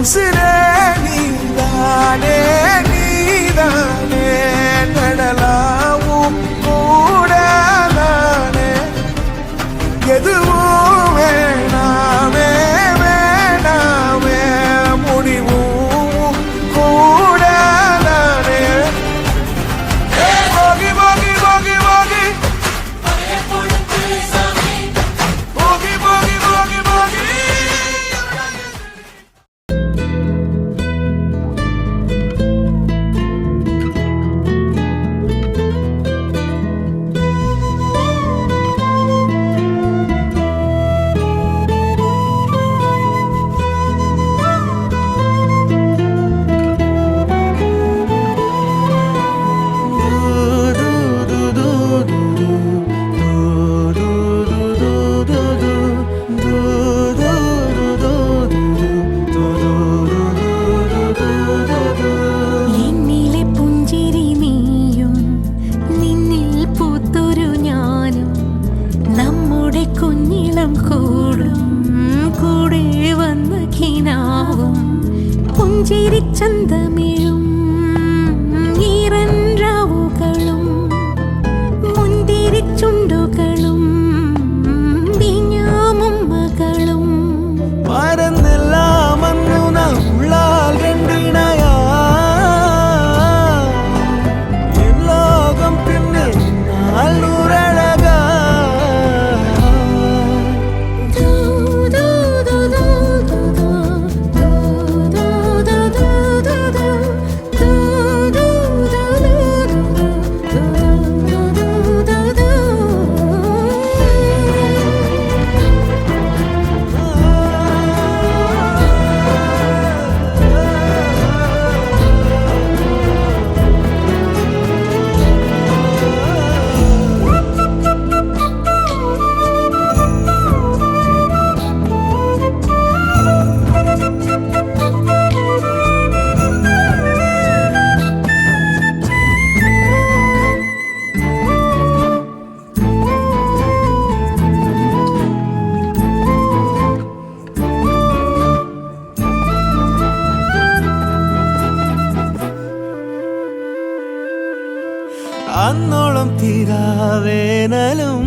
உசுரே நீதானே நீதானே நடலாவும் கூட நானே எதுவும் வேணாமே வேணாமே முடிவும் கூட நானே போகி போகி போகி போகி போகி போகி போகி போகி ചന്തമിഴും ഈറൻറാവുകളും മുന്തിരിച്ചുണ്ടുകളും വിഞ്ഞാമുമ്മകളും മറന്നെല്ലാം അന്നു നാം ഉള്ളാൽ രണ്ടിണയാ ലോകം പിന്നെ നാളൂരഴകാ അന്നോളം തീരാവേനലും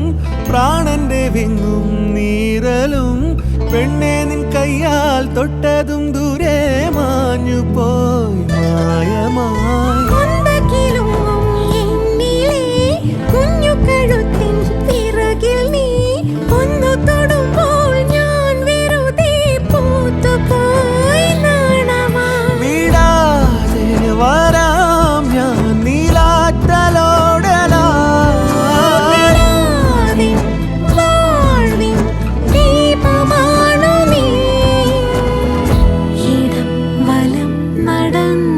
പ്രാണന്റെ വിങ്ങും നീരലും പെണ്ണെ നിൻ കയ്യാൽ തൊട്ടതും ദൂരെ മാഞ്ഞു പോയി മായമായി കുഞ്ഞു കഴുത്തിൻ പിറകിൽ നീ ഒന്നു തൊടുമ്പോൾ ഞാൻ വെറുതെ പൂത്തുപോയി നാണമായി വിടാതെ വരാം ഞാൻ നീലാറ്റലോ നടന്നു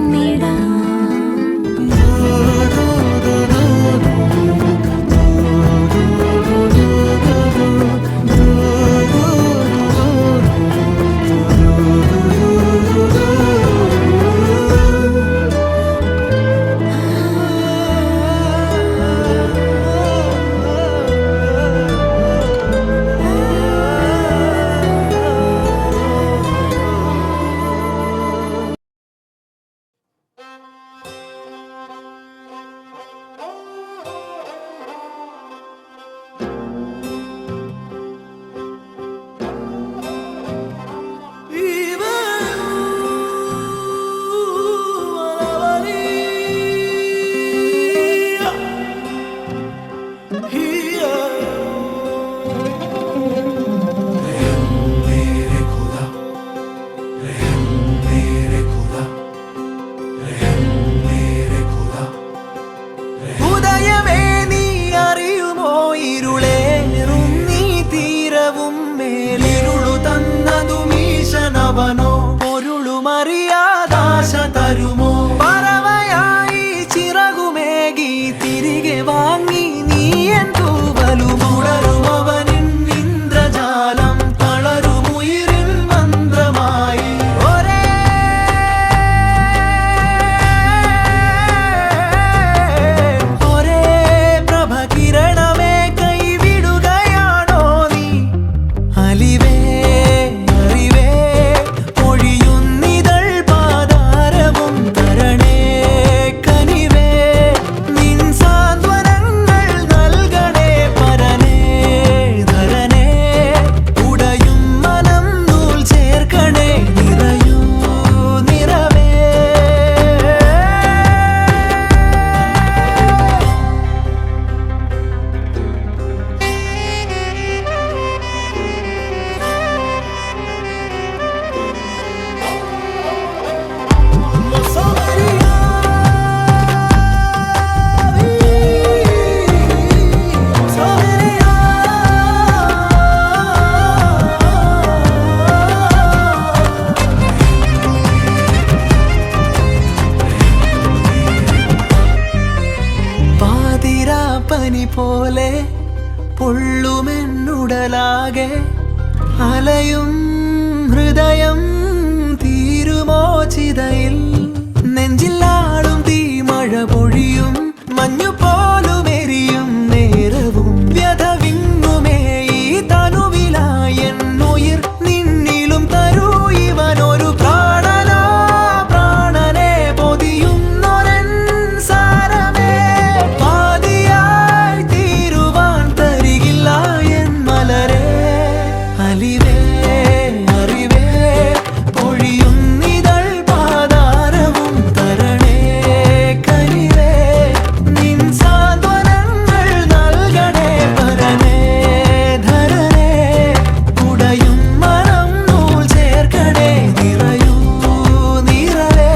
പോലെ പൊള്ളുമെന്നുടലാകെ അലയും ഹൃദയം തീരുമോ ചിതയിൽ നെഞ്ചിലാടും തീ മഴ പൊഴിയും മഞ്ഞു പോലും എരിയും നേരവും വ്യഥ വിങ്ങുമേ ഈ തനുവിലായി എന്നുയിർ നിന്നിലും തരൂ ഇവനൊരു പ്രാണനാ പ്രാണനെ പൊതിയുന്നൊരൻ സാരമേ പാതിയായി തീരുവാൻ തരികില്ല എൻ മലരെ അലിവേ അറിവേ പൊഴിയുന്നിതൾ പാതാരവും തരണേ കനിവേ നിൻ സാന്ത്വനങ്ങൾ നൽകണേ പരനേ ധരണേ കുടയും മനം നൂൽ ചേർക്കണേ നിറയൂ നിറവേ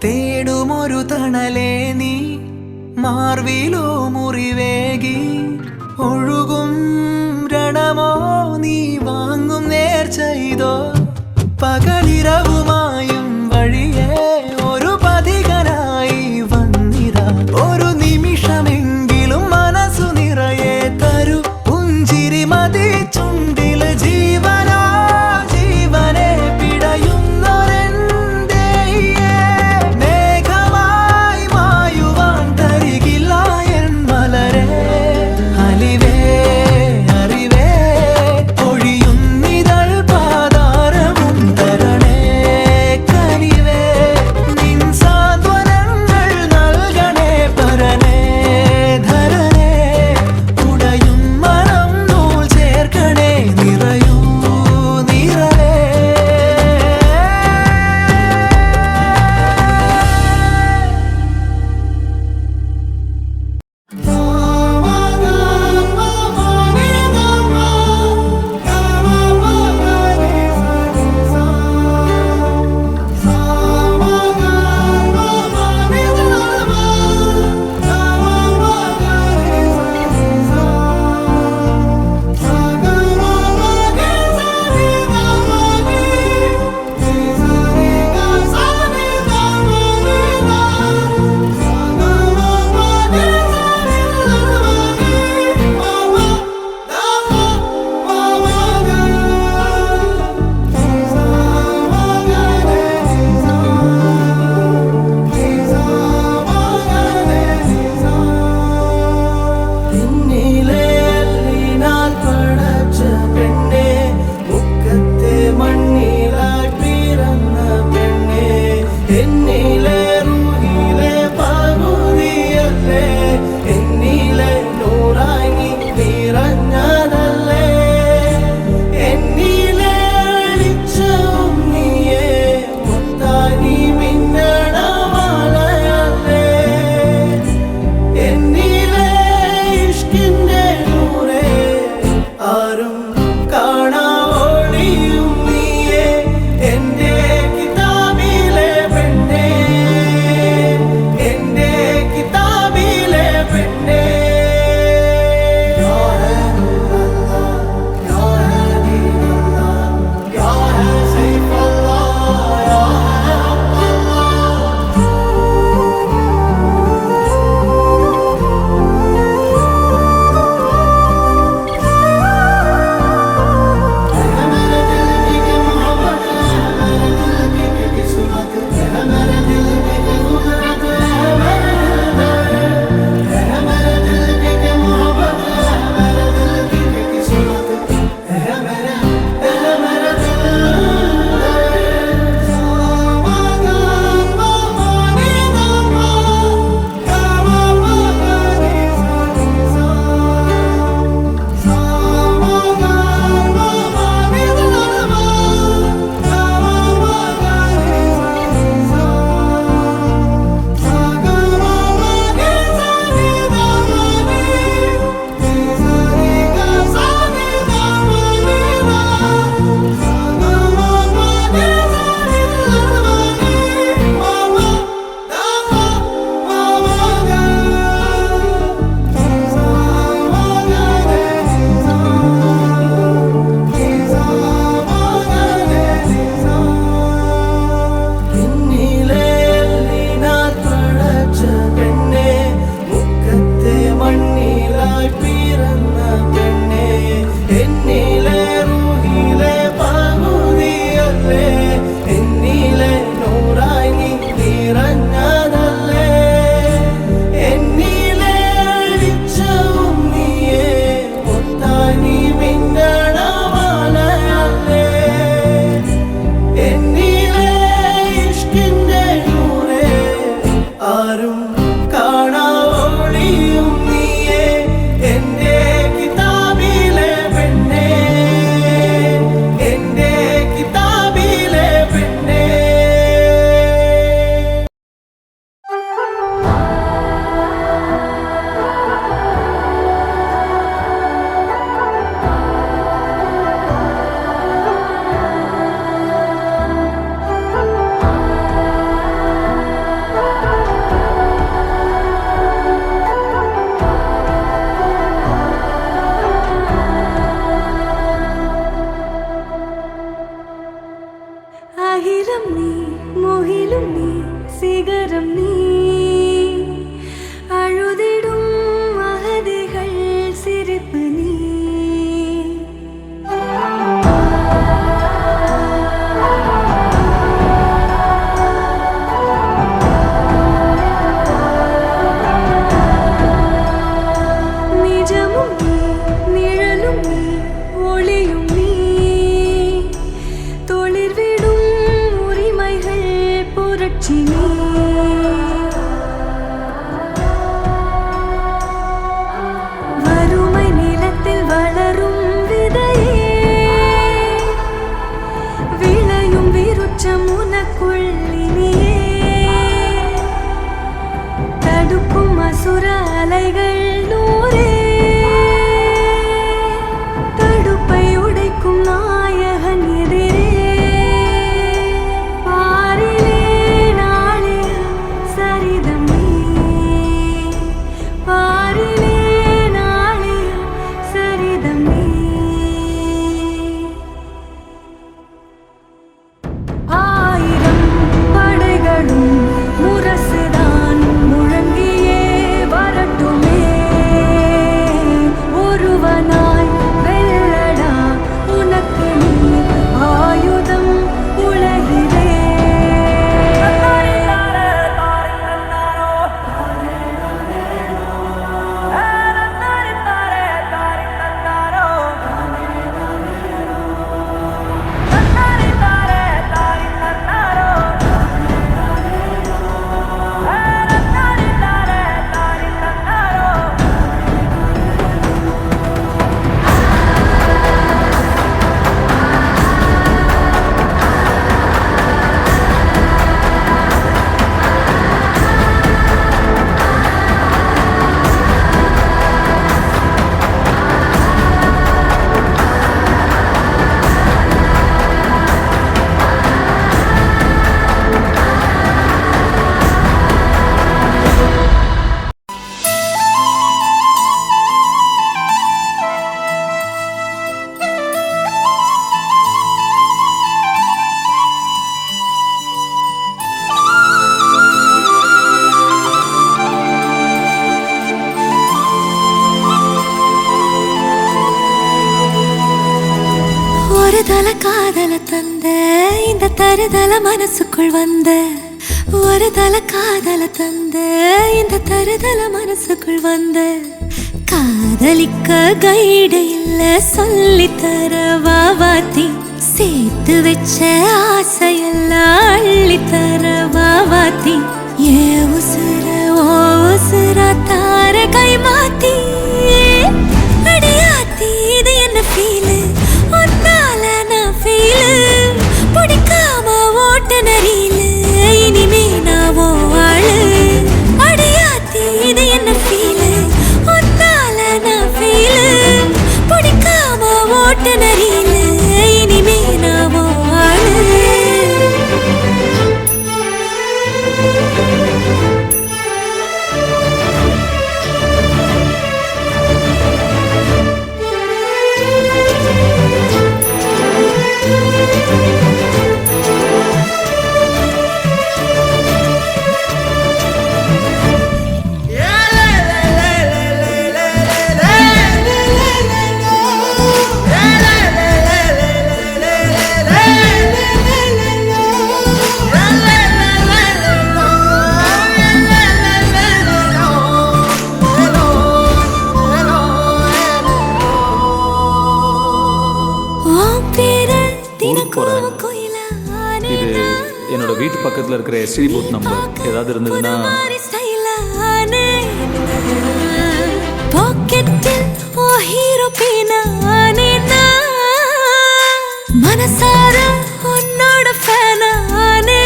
തേടുമൊരു തണലേ നീ മാർവിലോ മുറിവേകി ഒഴുകും രണമോ നീ വാങ്ങും നേർച്ചെയ്തോ പകലിരവുമായും വഴിയേ ഒരു പതികനായി വന്നിതാ ഒരു നിമിഷമെങ്കിലും മനസ്സു നിറയെ തരൂ പുഞ്ചിരി മതി ചുണ്ടില് ജീവനാ ജീവനെ പിടയുന്നൊരൻ ദേഹിയേ മേഘമായി മായുവാൻ തരികില്ല എൻ മലരെ അലിവേ അറിവേ പൊഴിയുന്നിതൾ പാതാരവും തരണേ மூலம் நீ முகிலும் நீ சிகரம் நீ அழுதிடும் அகதிகள் சிரிப்பு நீ நிஜமும் நீ நிழலும் நீ ஒளியும் நீ தொழிற்விடும் உரிமைகள் புரட்சி நீ வறுமை நிலத்தில் வளரும் விதையே விளையும் விருட்சம் உனக்குள் இனியே தடுக்கும் அசுர அலைகள் நூறே தடுப்பை உடைக்கும் நாயகன் எதிரே பாரிலே நாளைய சரிதம் நீ பாரிலே நாளைய சரிதம் நீ ஆயிரம் படைகளும் முரசுதான் முழங்கியே வரட்டுமே ஒருவனாய் வெல்லடா உனக்கு நீ ஆயுதம் உலகிலே ஒரு தல காதல தந்த இந்த தருதல மனசுக்குள் வந்த ஒரு தல காதல தந்த இந்த தருதல மனசுக்குள் வந்த காதலிக்க கைடு இல்ல சொல்லித்தர வாவாத்தி சேர்த்து வச்ச ஆசையெல்லாம் அள்ளித்தர வாவாத்தி ஏ உசுர ஓ உசுர தார கை மாத்தி அடியாத்தி இது என்ன ஃபீலு ஒன்னால நான் ஃபீலு பிடிக்காம ஓட்ட நரியில இனிமே நான் ஓ ஆளு அடியாத்தி இது என்ன ஃபீலு ஒன்னால நான் ஃபீலு பிடிக்காம ஓட்ட நரியில இனிமே நான் ஓ ஆளு இது என்னோட வீட்டு பக்கத்தில் இருக்கிற எஸ்டி பூத் நம்பர். ஏதாவது இருந்ததுன்னா மனசார உன்னோட ஃபேனானே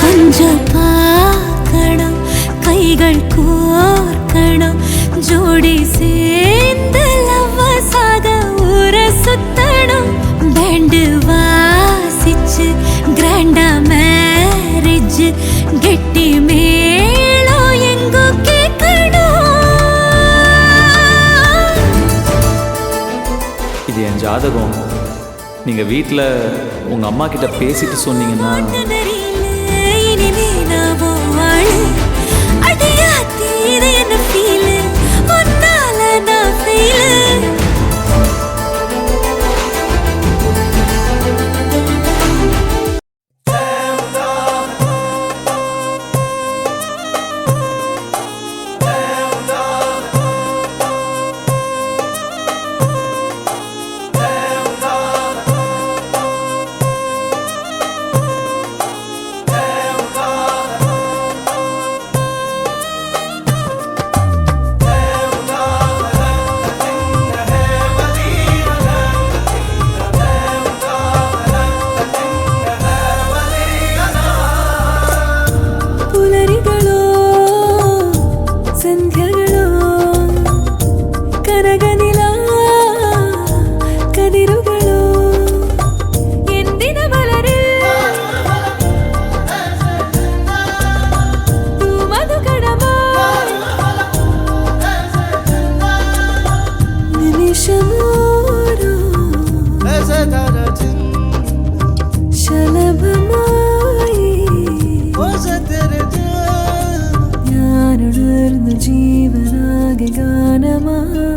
கொஞ்சம் பார்க்கணும் கைகள் கோர்க்கணும் ஜோடி சேர்ந்து லவ்வசாக ஊர சுத்தணும் பேண்டு வாசிச்சு கிராண்டா மேரேஜ் கெட்டி மேளம் எங்கோ கேட்கணும். இது என் ஜாதகம். நீங்கள் வீட்டில் உங்கள் அம்மா கிட்ட பேசிட்டு சொன்னீங்கன்னா ജീവനാകെ ഗാനമായി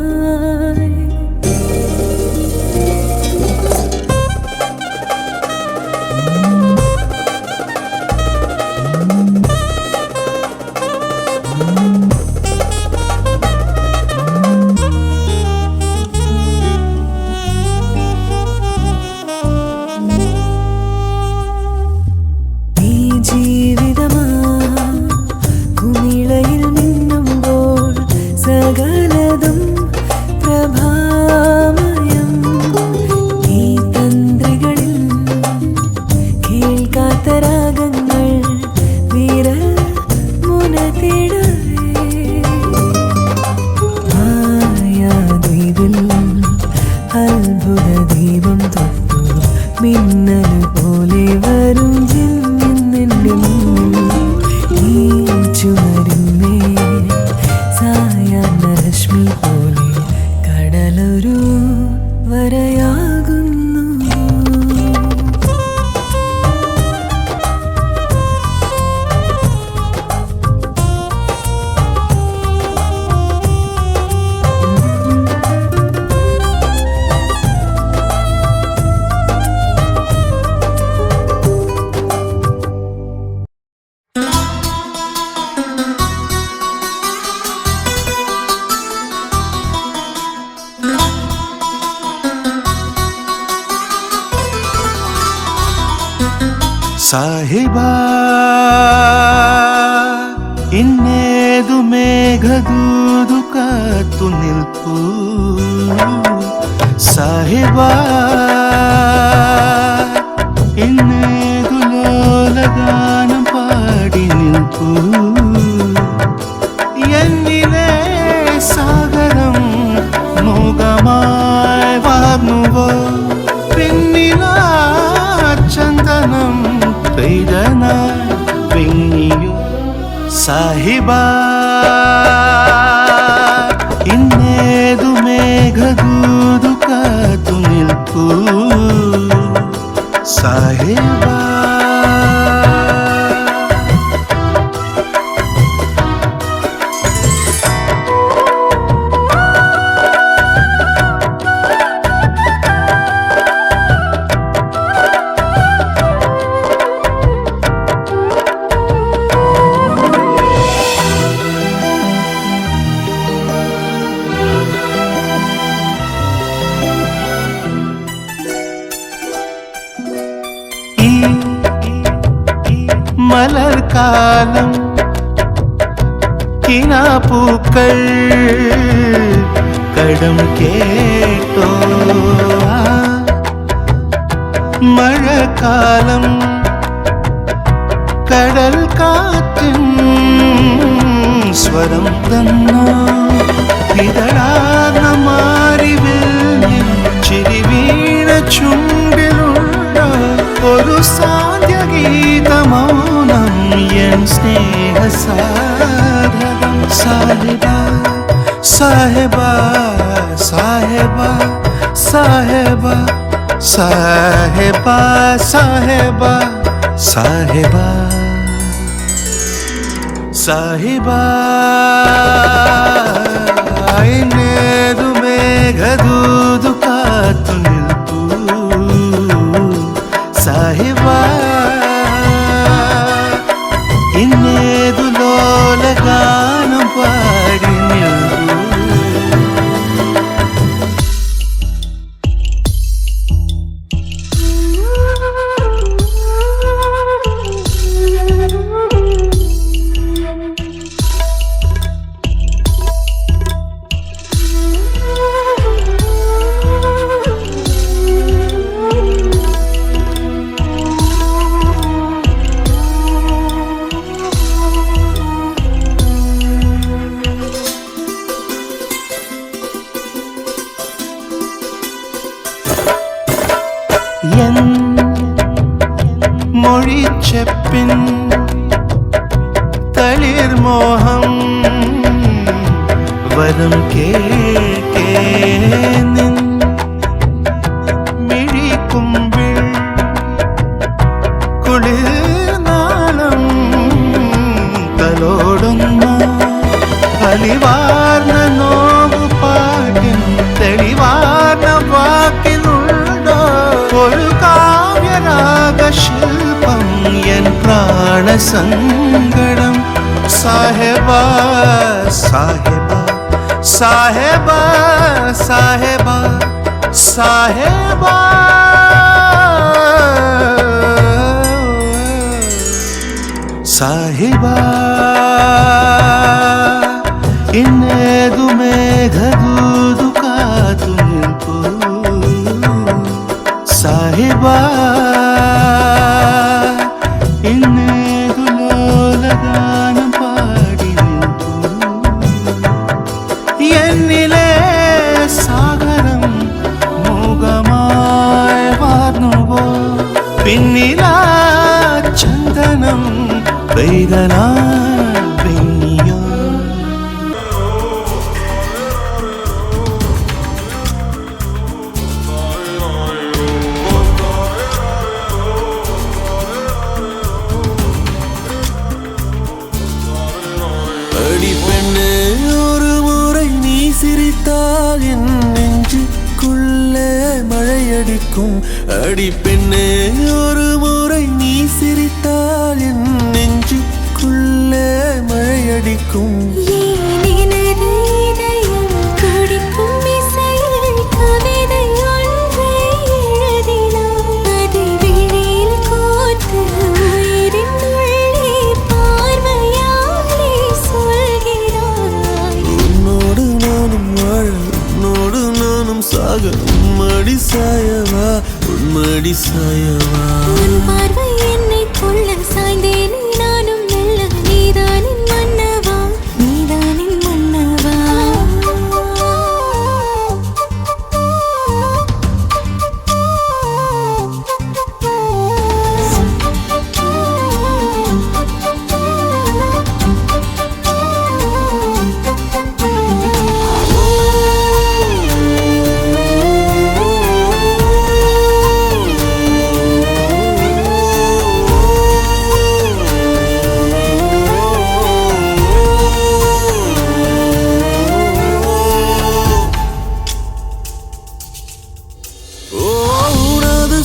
മിന്നൽ പോലെ വരും ജിന്നിന്റെ ഈ ചുമരുമേ സായാഹ്ന രശ്മി പോലെ കടലൊരു വരയാകുന്നു. ಸಾಹಿಬಾ ಇನ್ನೇದು ಮೇಘದೂದು ಕಾತು ನಿಲ್ಪು ಸಾಹಿಬಾ ಇನ್ನೇದು ಲೋಲಗಾനം പാടി നിൽപ്പു എന്നിലെ സാഗരം മൂകമായി വാർന്നുവോ പിന്നിലാ ചന്ദനം പെയ്തനായി വെങ്ങിയോ സാഹിബാ ಇನ್ನೇದು ಮೇಘದೂದು ಕಾತು ನಿಲ್ಪು ಸಾಹಿಬಾ. മലർക്കാലം കിനാപ്പൂക്കൾ കടം കേട്ടോ മഴക്കാലം കടൽ കാറ്റിൻ സ്വരം തന്നോ ഇതളാർന്ന മാറിവിൽ ചിരി വീണ ചുണ്ടിലുള്ള ഒരു സാന്ധ്യഗീതമൗനം എൻ സ്നേഹസാധകം സാഹിബാ സാഹിബാ സാഹിബാ സാഹിബാ സാഹിബാ സാഹിബാ സാഹിബാ സാഹിബാ ಇನ್ನೇದು ಮೇಘದೂದು ಕಾತು ನಿಲ್ಪು ಸಾಹಿಬಾ ಇನ್ನೇದು ಲೋಲಗಾನ ಪಾಡಿ ನಿಲ್ಪು മൊഴിച്ചെപ്പിൻ തളിർമോഹം വരും കേൾക്കേ നിൻ മിഴിക്കുമ്പിൾ കുളിർനാളം തലോടുന്ന അലിവാർന്ന നോവു പാട്ടിൻ തെളിവാർന്ന വാക്കിനുണ്ടോ ഒരു കാവ്യരാഗശില്പം എൻ പ്രാണസങ്കടം സാഹിബാ സാഹിബാ സാഹിബാ സാഹിബാ സാഹിബാ സാഹിബാ ಇನ್ನೇದು ಮೇಘದೂದು ಕಾತು ನಿಲ್ಪು ಸಾಹಿಬಾ ಇನ್ನೇದು ലോലഗാന പാടി നിൽപ്പു എന്നിലെ സാഗരം മൂകമായി വാർന്നുവോ പിന്നിലാ ചന്ദനം പെയ്തനാ പെണ്ണിയോ அடிப்பெண்ணே ஒரு முறை நீ சிரித்தால் என் நெஞ்சுக்குள்ளே மழையடிக்கும் அடிப்பெண்ணே ஒரு முறை நீ சிரித்தால் என் நெஞ்சுக்குள்ளே மழையடிக்கும் உன்மடி சாயவா உன்மடி சாயவா உன் பார்வை என்னை கொள்ள சாய்ந்தேனே நானும் மெல்ல நீதானின் மன்னவா நீதானின் மன்னவா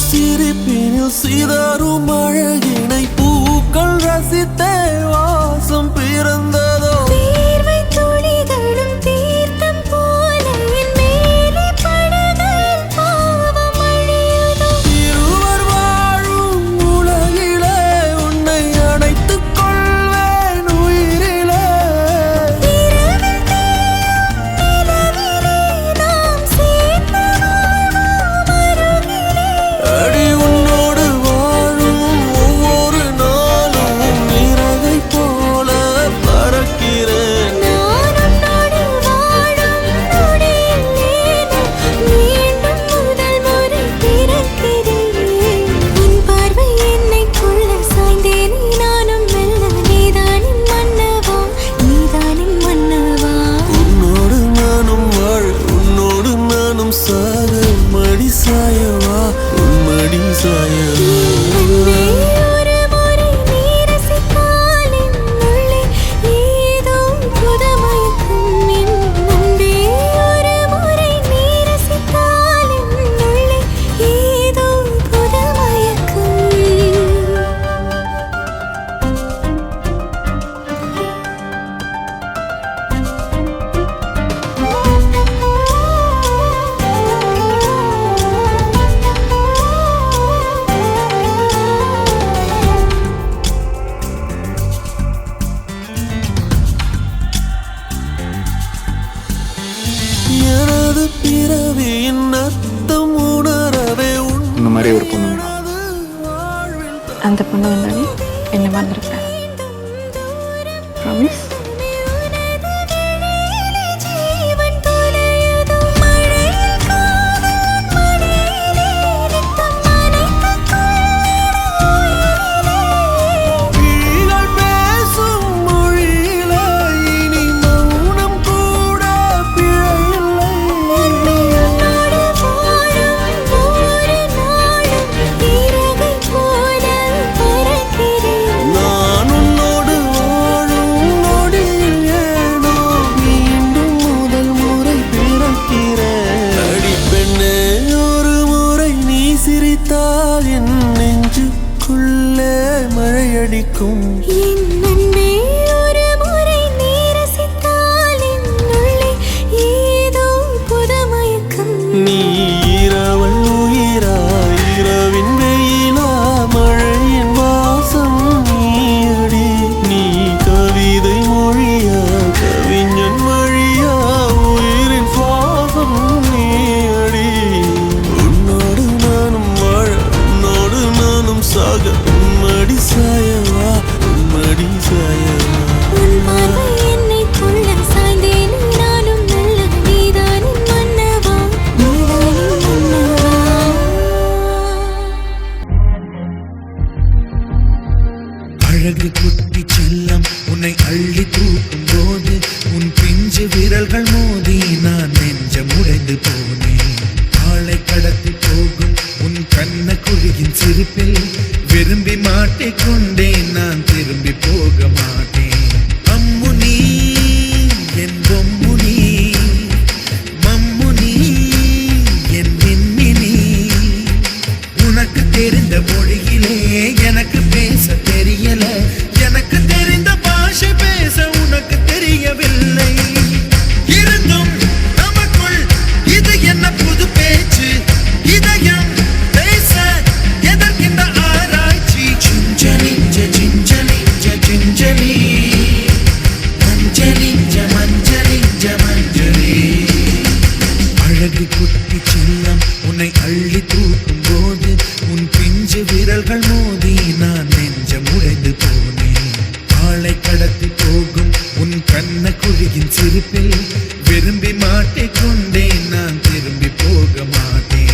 சிரிப்பினில் சிதறும் அழகினை பூக்கள் ரசித்தே வாசம் பிறந்ததோ தீர்வை துளிகளும் தீர்த்தம் போல என் மேலே படுகையில் பாவம் அழியுதோ இருவர் வாழும் உலகிலே உன்னை அணைத்துக் கொள்வேன் உயிரிலே இரவில் தேயும் நிலவிலே நாம் சேர்ந்து வாழ்வோம் அருகிலே அடி உன்னோடு வாழும் ஒவ்வொரு நாளும் இறகை போல பற பொண்ணு வேணும். அந்த பொண்ணு வந்தாலே என்ன மறந்துருப்பேன். ப்ராமிஸ். என் நெஞ்சுக்குள்ளே மழையடிக்கும் ஒரு முறை நீ ரசித்தால் என்னுள்ளே ஏதோ புதுமயக்கம். நீ இரவல் உயிரா இரவின் வெயிலா மழையின் வாசம் நீயடி. நீ கவிதை மொழியா கவிஞன் வழியா உயிரின் சுவாசம் நீயடி. உன்னோடு நானும் வாழ உன்னோடு நானும் சாக உன்மடி சாயவா உன்மடி சாயவா. உன் பார்வை என்னை கொள்ள சாய்ந்தேன் நானும் நல்ல நீதானின் மன்னவா நீதானின் மன்னவா. அழகு குட்டி செல்லம் உன்னை அள்ளி தூக்கும் போது உன் பிஞ்சு விரல்கள் மோதி நான் நெஞ்சம் உடைந்து போனேன். ஆளை கடத்தி போகும் உன் கண்ண குழியின் சிரிப்பில் விரும்பி மாட்டிக்கொண்டேன். நான் திரும்பி போக மாட்டேன். அம்முனி என் பொம்முனி மம்முனி என் மின்மினி. உனக்கு தெரிந்த மொழியிலே எனக்கு பேச தெரியல. எனக்கு தெரிந்த பாஷை பேச உனக்கு தெரியவில்லை. இருந்தும் நமக்குள் இது என்ன புது பேச்சு? இதயம் பேச எதற்கின்ற ஆராய்ச்சி? Gingelly gingelly gingelly மஞ்சளி மஞ்சளி மஞ்சளி. அழகு குட்டி செல்லம் உன்னை அள்ளி தூக்கும் போது உன் பிஞ்சு விரல்கள் மோதி நான் நெஞ்சம் உடைந்து போனேன். ஆளை கடத்தி போகும் உன் கண்ண குழியின் சிரிப்பில் விரும்பி மாட்டிக்கொண்டேன். நான் திரும்பி போக மாட்டேன்.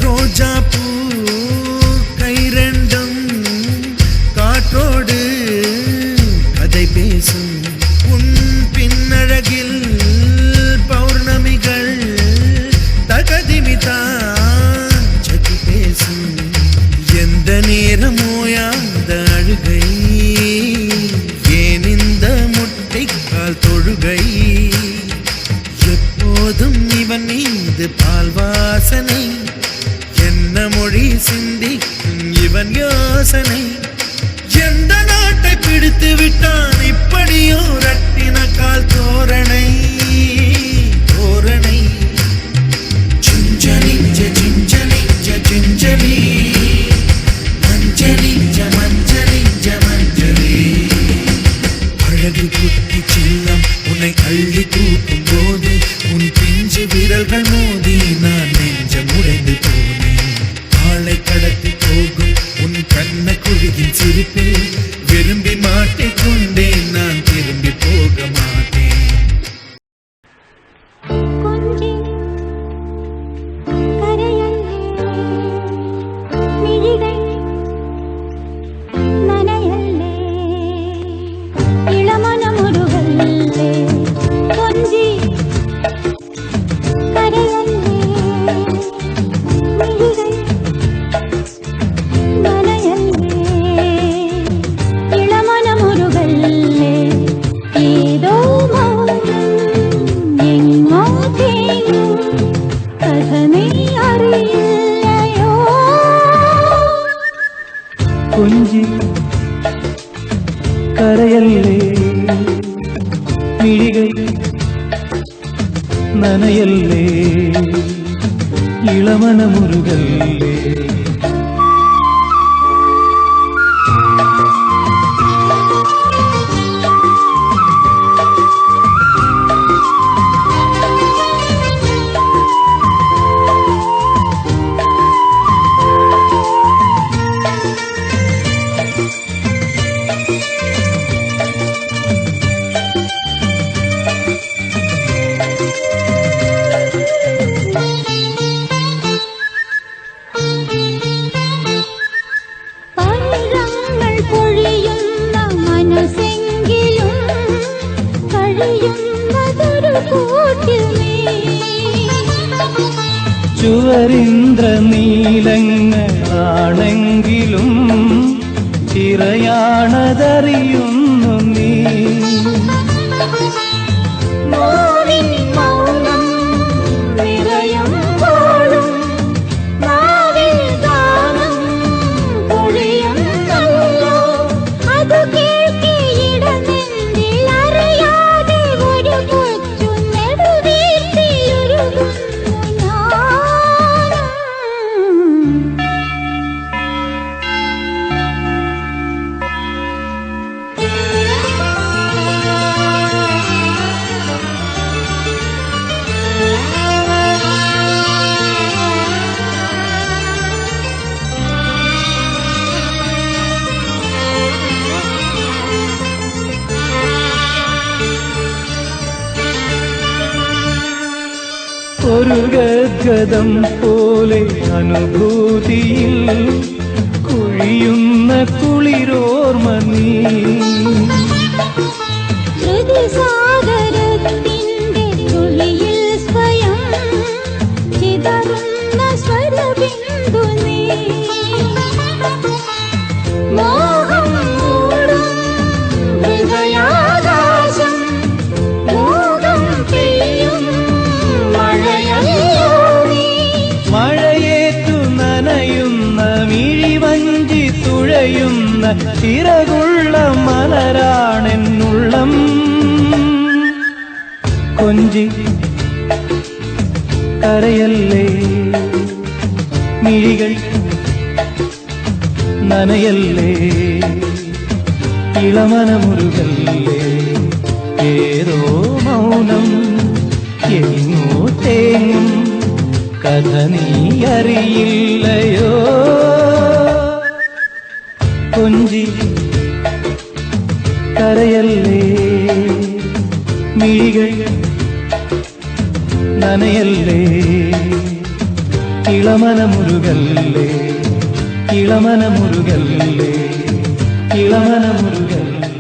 ரோஜா பூ கை ரெண்டும் காற்றோடு கதை பேசும். உன் பின்னழகில் பௌர்ணமிகள் தகதிமிதான் சதி பேசும். எந்த நேரமோயாந்த அழுகை ஏன் இந்த முட்டைக்கால் தொழுகை? எப்போதும் இவன் மீது பால் வாசனை. என்ன மொழி சிந்திக்கும் இவன் யோசனை? எந்த நாட்டை பிடித்து விட்டான் இப்படியோ ரட்டின கால் தோரணை தோரணை. Gingelly gingelly gingelly மஞ்சளி மஞ்சளி மஞ்சளி. அழகு குட்டி செல்லம் உன்னை அள்ளி தூக்கும் போது உன் பிஞ்சு விரல்கள் மோதி நான் நெஞ்சம் உடைந்து போனேன். ஆளை கடத்தி போகும் உன் கண்ண குழியின் சிரிப்பில் விரும்பி மாட்டிக்கொண்டேன். நான் திரும்பி போக மாட்டேன். கொஞ்சி கரையல்லே மிழிகள் நனையல்லே இளமனமுருகல்லே. கொஞ்சி கரையல்லே மிழிகள் நனையல்லே இளமனமுருகல்லே. ஏதோ மௌனம் எங்கோ தேயும் கதனை அறியலையோ. கொஞ்சி കരയല്ലേ മിഴികൾ നനയല്ലേ ഇളമനമുരുകല്ലേ പഴങ്ങൾ പൊഴിയുന്ന മനസ്സെങ്കിലും കഴിയുന്നതൊരു കൂട്ടിൽ നീ ചുവരിന്ദ്ര നീലങ്ങളാണെങ്കിലും ചിറയാണതറിയുന്നു നീ മോവിൻ മൗനം നിറയുമ്പോഴും നാവിൽ ഗാനം പൊഴിയുന്നല്ലോ അത് കേൾക്കിയിടമെന്നിൽ അറിയാതെ ഒരു കൊച്ചു നെടുവീഴ്ചയൊരുകുന്നു ഞാനും ഒരു ഗദ്ഗതം പോലെ അനുഭൂതിയിൽ കുഴിയുന്ന കുളിരോർമ്മ നീ ഹൃദയസാഗരത്തിന്റെ ചുഴിയിൽ സ്വയം ചിതറുന്ന സ്വരബിന്ദു നീ മോഹം മൂടും ഹൃദയാകാശം മോഹം പെയ്യും മഴയല്ലോ നീ മഴയേറ്റു നനയുന്ന മിഴിവഞ്ചി തുഴയുന്ന ചിറകുള്ള മലരാണെന്നുള്ളം കൊഞ്ചി കരയല്ലേ മിഴികൾ നനയല്ലേ ഇളമനമുരുകല്ലേ ഏതോ മൗനം എങ്ങോ തേങ്ങും കഥ നീ അറിയില്ലയോ കൊഞ്ചി കരയല്ലേ മിഴികൾ നനയല്ലേ ഇളമനമുരുകല്ലേ ഇളമനമുരുകല്ലേ ഇളമനമുരുകല്ലേ